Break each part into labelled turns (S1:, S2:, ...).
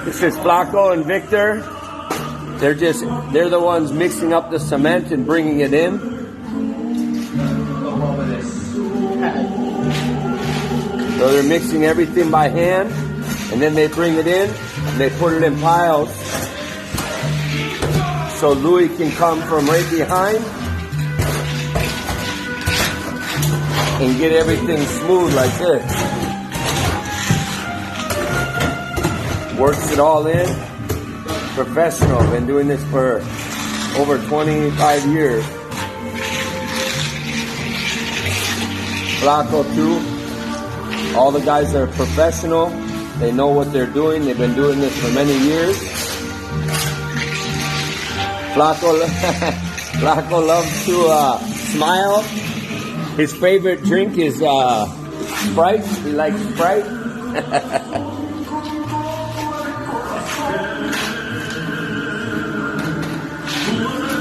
S1: This is Flaco and Victor. They're the ones mixing up the cement and bringing it in. So they're mixing everything by hand, and then they bring it in and they put it in piles. So Louis can come from right behind and get everything smooth like this. Works it all in. Professional. Been doing this for over 25 years. Flaco too. All the guys are professional. They know what they're doing. They've been doing this for many years. Flaco loves to smile. His favorite drink is Sprite. He likes Sprite.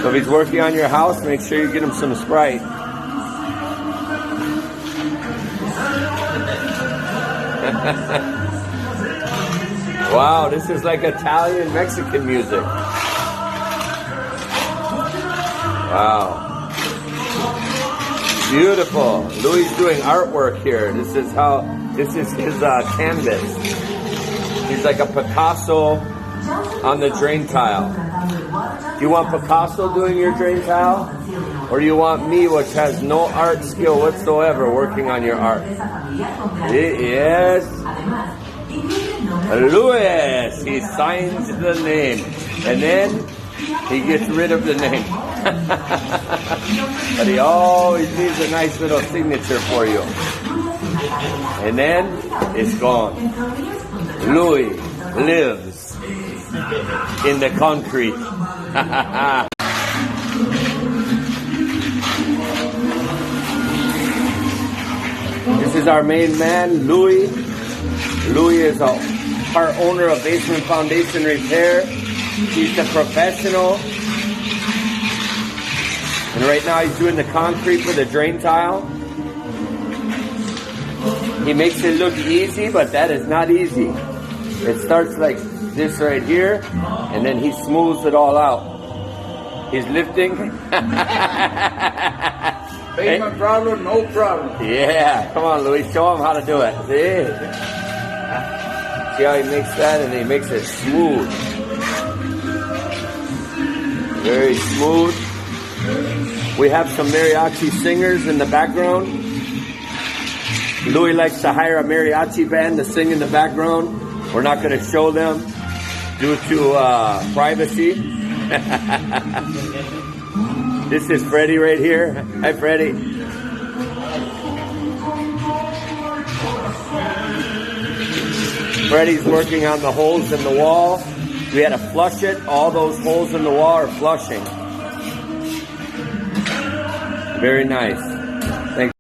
S1: So if he's working on your house, make sure you get him some Sprite. Wow, this is like Italian Mexican music. Wow. Beautiful. Louis doing artwork here. This is his canvas. He's like a Picasso on the drain tile. Do you want Picasso doing your drain tile? Or do you want me, which has no art skill whatsoever, working on your art? Yes. Louis. He signs the name. And then he gets rid of the name. But he always leaves a nice little signature for you. And then it's gone. Louis lives in the concrete. This is our main man, Louis. Louis is a part owner of Basement Foundation Repair. He's the professional. And right now he's doing the concrete for the drain tile. He makes it look easy, but that is not easy. It starts like this right here, and then he smooths it all out. He's lifting.
S2: Basement problem, no problem.
S1: Yeah, come on, Louis, show him how to do it. See? See how he makes that, and he makes it smooth. Very smooth. We have some mariachi singers in the background. Louis likes to hire a mariachi band to sing in the background. We're not going to show them due to privacy. This is Freddie right here. Hi, Freddie. Freddie's working on the holes in the wall. We had to flush it. All those holes in the wall are flushing. Very nice.